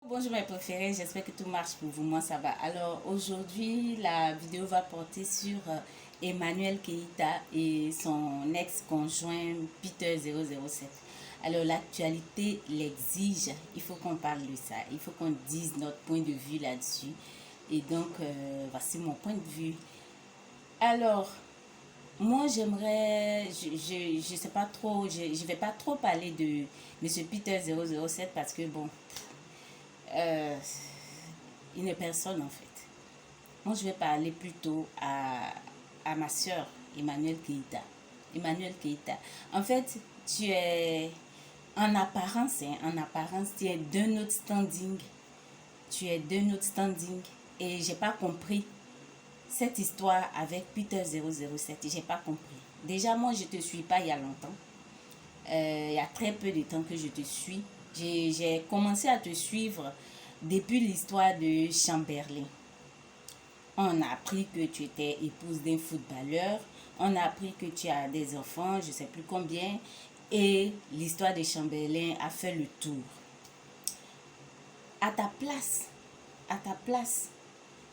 Bonjour mes préférés, j'espère que tout marche pour vous, moi ça va. Alors aujourd'hui la vidéo va porter sur Emmanuel Keita et son ex-conjoint Peter 007. Alors l'actualité l'exige, il faut qu'on parle de ça, il faut qu'on dise notre point de vue là-dessus. Et donc voici mon point de vue. Alors moi j'aimerais, je sais pas trop, je vais pas trop parler de Monsieur Peter 007 parce que bon, euh, il n'est personne en fait. Moi, je vais parler plutôt à ma soeur, Emmanuel Keita. Emmanuel Keita. En fait, tu es, en apparence, tu es d'un autre standing. Tu es d'un autre standing. Et j'ai pas compris cette histoire avec Peter 007. J'ai pas compris. Déjà, moi, je te suis pas il y a longtemps. Il y a très peu de temps que je te suis. J'ai commencé à te suivre depuis l'histoire de Chamberlain. On a appris que tu étais épouse d'un footballeur. On a appris que tu as des enfants, je ne sais plus combien. Et l'histoire de Chamberlain a fait le tour. À ta place, à ta place,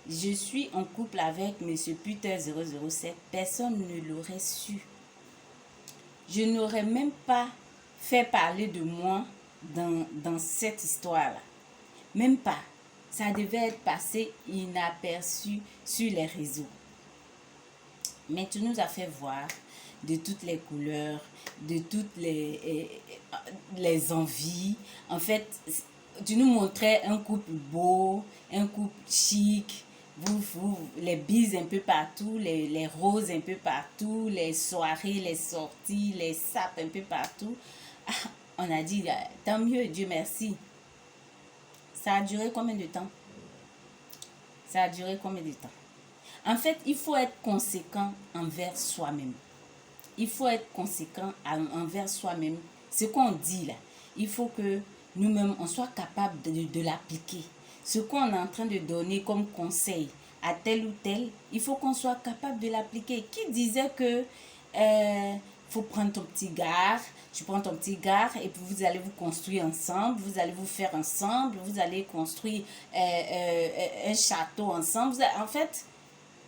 je suis en couple avec Monsieur Peter 007. Personne ne l'aurait su. Je n'aurais même pas fait parler de moi dans cette histoire-là. Même pas. Ça devait être passé inaperçu sur les réseaux. Mais tu nous as fait voir de toutes les couleurs, de toutes les envies. En fait, tu nous montrais un couple beau, un couple chic. Les bises un peu partout, les roses un peu partout, les soirées, les sorties, les sapes un peu partout. Ah, on a dit, tant mieux, Dieu merci. Ça a duré combien de temps? Ça a duré combien de temps? En fait, il faut être conséquent envers soi-même. Il faut être conséquent envers soi-même. Ce qu'on dit là, il faut que nous-mêmes, on soit capable de l'appliquer. Ce qu'on est en train de donner comme conseil à tel ou tel, il faut qu'on soit capable de l'appliquer. Qui disait que faut prendre ton petit gars, tu prends ton petit gars et puis vous allez vous construire ensemble, vous allez vous faire ensemble, vous allez construire un château ensemble. En fait,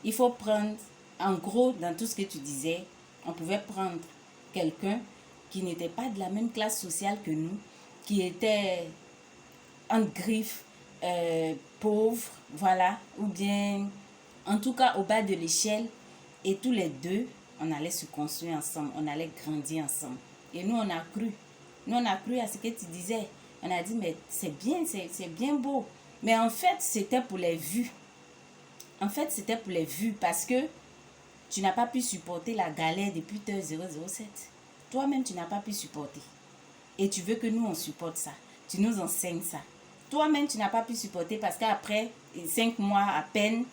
il faut prendre, en gros, dans tout ce que tu disais, on pouvait prendre quelqu'un qui n'était pas de la même classe sociale que nous, qui était en griffe, pauvre, voilà, ou bien, en tout cas, au bas de l'échelle, et tous les deux, on allait se construire ensemble, on allait grandir ensemble. Et nous, on a cru. Nous, on a cru à ce que tu disais. On a dit, mais c'est bien, c'est bien beau. Mais en fait, c'était pour les vues. En fait, c'était pour les vues parce que tu n'as pas pu supporter la galère de Peter 007. Toi-même, tu n'as pas pu supporter. Et tu veux que nous, on supporte ça. Tu nous enseignes ça. Toi-même, tu n'as pas pu supporter parce qu'après 5 mois à peine,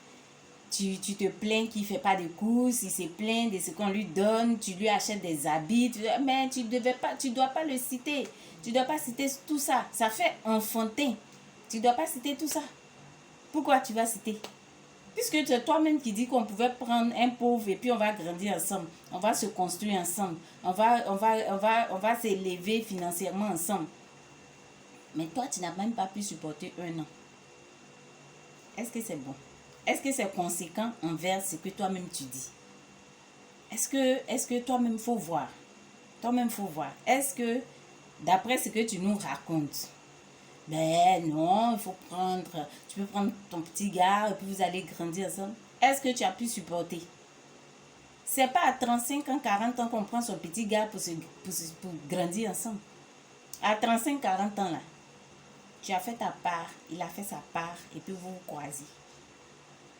tu te plains qu'il ne fait pas de courses, il se plaint de ce qu'on lui donne, tu lui achètes des habits, mais tu ne dois pas le citer. Tu ne dois pas citer tout ça. Ça fait enfantin. Tu ne dois pas citer tout ça. Pourquoi tu vas citer? Puisque c'est toi-même qui dis qu'on pouvait prendre un pauvre et puis on va grandir ensemble. On va se construire ensemble. On va s'élever financièrement ensemble. Mais toi, tu n'as même pas pu supporter un an. Est-ce que c'est bon? Est-ce que c'est conséquent envers ce que toi-même tu dis? Est-ce que toi-même faut voir? Toi-même faut voir. Est-ce que, d'après ce que tu nous racontes, ben non, il faut prendre, tu peux prendre ton petit gars et puis vous allez grandir ensemble. Est-ce que tu as pu supporter? C'est pas à 35 ans, 40 ans qu'on prend son petit gars pour grandir ensemble. À 35, 40 ans là, tu as fait ta part, il a fait sa part et puis vous vous croisez.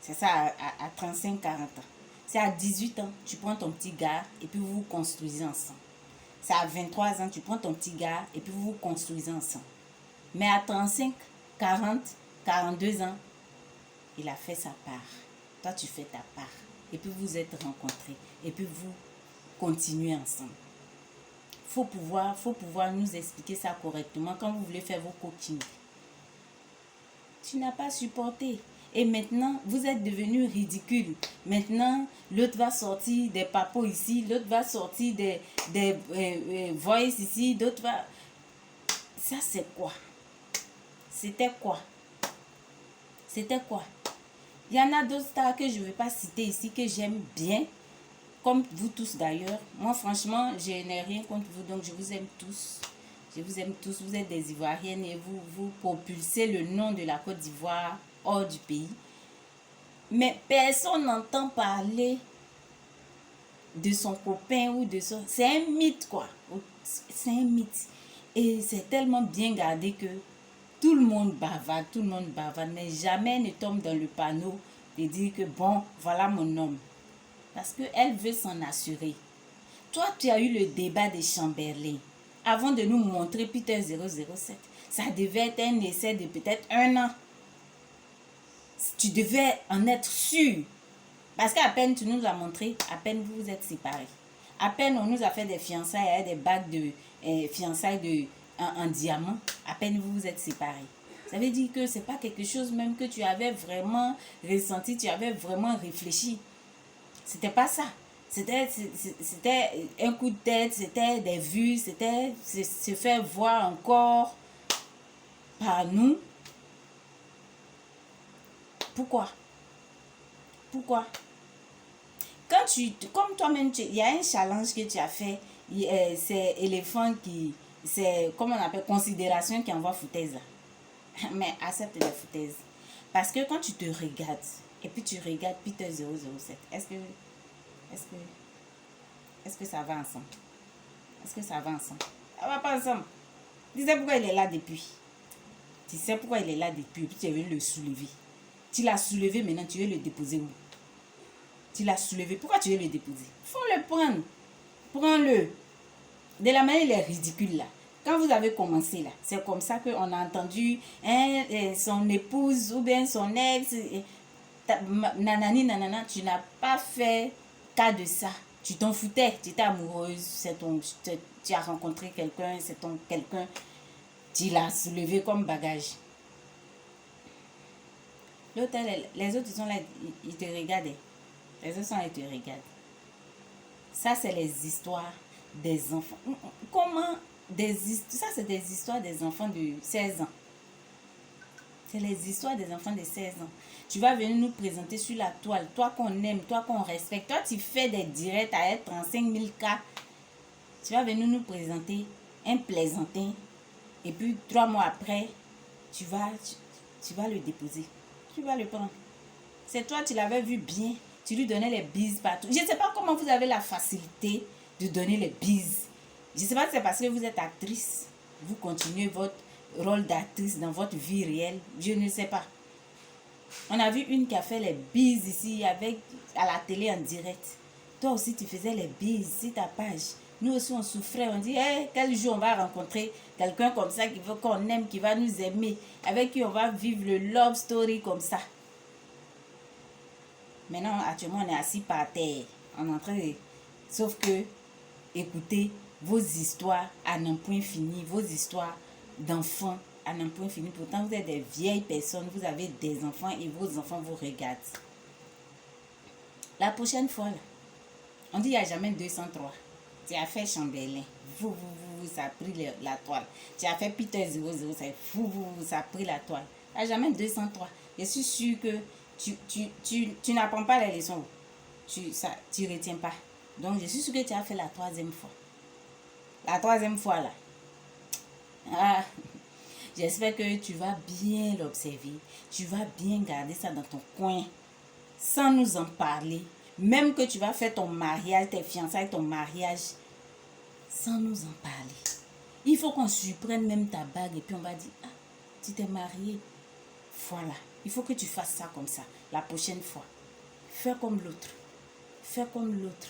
C'est ça à 35, 40 ans. C'est à 18 ans, tu prends ton petit gars et puis vous vous construisez ensemble. C'est à 23 ans, tu prends ton petit gars et puis vous vous construisez ensemble. Mais à 35, 40, 42 ans, il a fait sa part. Toi, tu fais ta part. Et puis vous êtes rencontrés. Et puis vous continuez ensemble. Faut pouvoir nous expliquer ça correctement quand vous voulez faire vos coachings. Tu n'as pas supporté. Et maintenant, vous êtes devenu ridicule. Maintenant, l'autre va sortir des papos ici, l'autre va sortir des voices ici, d'autres va... Ça, c'est quoi? c'était quoi? C'était quoi? Il y en a d'autres stars que je ne vais pas citer ici, que j'aime bien, comme vous tous d'ailleurs. Moi, franchement, je n'ai rien contre vous, donc je vous aime tous. Je vous aime tous, vous êtes des Ivoiriennes et vous propulsez le nom de la Côte d'Ivoire hors du pays. Mais personne n'entend parler de son copain ou de son... C'est un mythe, quoi. C'est un mythe. Et c'est tellement bien gardé que tout le monde bavarde, mais jamais ne tombe dans le panneau de dire que bon, voilà mon homme. Parce qu'elle veut s'en assurer. Toi, tu as eu le débat des Chamberlain. Avant de nous montrer Peter 007, ça devait être un essai de peut-être 1 an. Tu devais en être sûr. Parce qu'à peine tu nous l'as montré, à peine vous vous êtes séparés. À peine on nous a fait des fiançailles, des bagues de fiançailles en diamant, à peine vous vous êtes séparés. Ça veut dire que c'est pas quelque chose même que tu avais vraiment ressenti, tu avais vraiment réfléchi. C'était pas ça. C'était un coup de tête, c'était des vues, c'était se faire voir encore par nous. Pourquoi? Pourquoi? Quand comme toi-même, il y a un challenge que tu as fait, c'est éléphant qui, c'est, comment on appelle, considération qui envoie foutaise là. Mais accepte les foutaises. Parce que quand tu te regardes, et puis tu regardes Peter 007, est-ce que ça va ensemble? Est-ce que ça va ensemble? Ça va pas ensemble. Tu sais pourquoi il est là depuis? Tu sais pourquoi il est là depuis, et puis tu veux le soulever. Tu l'as soulevé, maintenant tu veux le déposer où? Tu l'as soulevé, pourquoi tu veux le déposer? Il faut le prendre. Prends-le. De la manière, il est ridicule là. Quand vous avez commencé là, c'est comme ça qu'on a entendu son épouse ou bien son ex, nanani, nanana, tu n'as pas fait cas de ça. Tu t'en foutais, tu étais amoureuse, tu as rencontré quelqu'un, c'est ton quelqu'un, tu l'as soulevé comme bagage. L'autre, les autres, ils sont là, ils te regardent. Les autres sont là, ils te regardent. Ça, c'est les histoires des enfants. Comment ça, c'est des histoires des enfants de 16 ans. C'est les histoires des enfants de 16 ans. Tu vas venir nous présenter sur la toile. Toi qu'on aime, toi qu'on respecte. Toi, tu fais des directs à être 35 000 cas. Tu vas venir nous présenter un plaisantin. Et puis, 3 mois après, tu vas le déposer. Tu vas le prendre. C'est toi, tu l'avais vu bien. Tu lui donnais les bises partout. Je ne sais pas comment vous avez la facilité de donner les bises. Je ne sais pas si c'est parce que vous êtes actrice. Vous continuez votre rôle d'actrice dans votre vie réelle. Je ne sais pas. On a vu une qui a fait les bises ici à la télé en direct. Toi aussi, tu faisais les bises sur ta page. Nous aussi, on souffrait. On dit, hey, quel jour on va rencontrer quelqu'un comme ça qui veut qu'on aime, qui va nous aimer, avec qui on va vivre le love story comme ça. Maintenant, actuellement, on est assis par terre. On est en train de... Sauf que, écoutez, vos histoires à n'un point fini, vos histoires d'enfants à n'un point fini. Pourtant, vous êtes des vieilles personnes, vous avez des enfants et vos enfants vous regardent. La prochaine fois, là, on dit il n'y a jamais 203. Tu as fait Chamberlain. Ça a pris la toile. Tu as fait Peter 007. Ça a pris la toile. Il n'y a jamais 203. Je suis sûre que tu n'apprends pas les leçons. Tu ne retiens pas. Donc, je suis sûre que tu as fait la 3e fois. La 3e fois, là. Ah, j'espère que tu vas bien l'observer. Tu vas bien garder ça dans ton coin. Sans nous en parler. Même que tu vas faire ton mariage, tes fiançailles, ton mariage. Sans nous en parler. Il faut qu'on surprenne même ta bague. Et puis on va dire, ah, tu t'es mariée. Voilà. Il faut que tu fasses ça comme ça. La prochaine fois. Fais comme l'autre. Fais comme l'autre.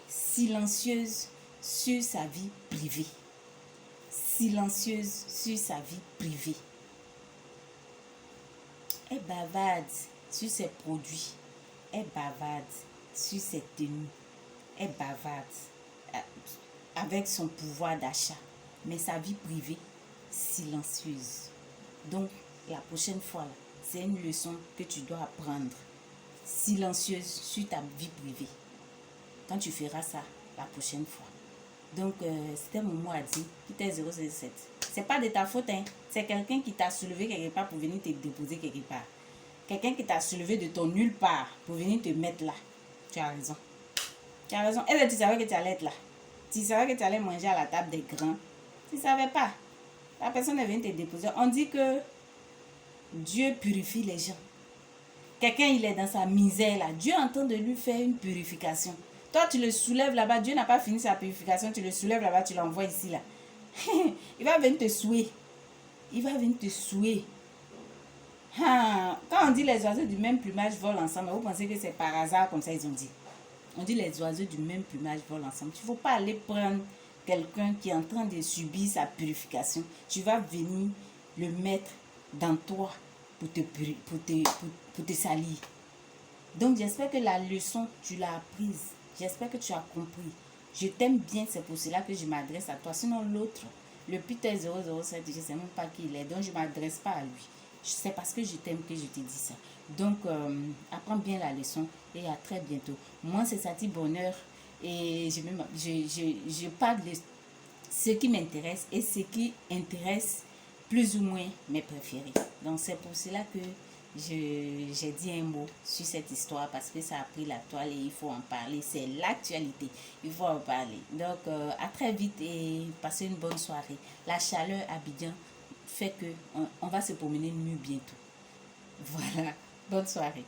Silencieuse sur sa vie privée. Silencieuse sur sa vie privée. Elle bavarde sur ses produits. Elle bavarde sur ses tenues. Elle bavarde avec son pouvoir d'achat. Mais sa vie privée, silencieuse. Donc, la prochaine fois, c'est une leçon que tu dois apprendre. Silencieuse sur ta vie privée. Quand tu feras ça la prochaine fois. Donc, c'était mon mot à dire. Peter 007. C'est pas de ta faute, hein. C'est quelqu'un qui t'a soulevé quelque part pour venir te déposer quelque part. Quelqu'un qui t'a soulevé de ton nulle part pour venir te mettre là. Tu as raison. Tu as raison. Est-ce que tu savais que tu allais être là? Tu savais que tu allais manger à la table des grands? Tu ne savais pas. La personne est venue te déposer. On dit que Dieu purifie les gens. Quelqu'un, il est dans sa misère là. Dieu est en train de lui faire une purification. Toi, tu le soulèves là-bas. Dieu n'a pas fini sa purification. Tu le soulèves là-bas, tu l'envoies ici là. Il va venir te souiller. Il va venir te souiller. Quand on dit les oiseaux du même plumage volent ensemble, vous pensez que c'est par hasard comme ça ils ont dit? On dit les oiseaux du même plumage volent ensemble. Il ne faut pas aller prendre quelqu'un qui est en train de subir sa purification. Tu vas venir le mettre dans toi pour te salir. Donc j'espère que la leçon, tu l'as apprise. J'espère que tu as compris. Je t'aime bien, c'est pour cela que je m'adresse à toi. Sinon l'autre, le Peter 007, je ne sais même pas qui il est. Donc je ne m'adresse pas à lui. C'est parce que je t'aime que je te dis ça. Donc, apprends bien la leçon et à très bientôt. Moi, c'est Sati Bonheur et je parle de ce qui m'intéresse et ce qui intéresse plus ou moins mes préférés. Donc, c'est pour cela que j'ai dit un mot sur cette histoire parce que ça a pris la toile et il faut en parler. C'est l'actualité. Il faut en parler. Donc, à très vite et passez une bonne soirée. La chaleur à Abidjan fait que on va se promener nu bientôt. Voilà. Bonne soirée.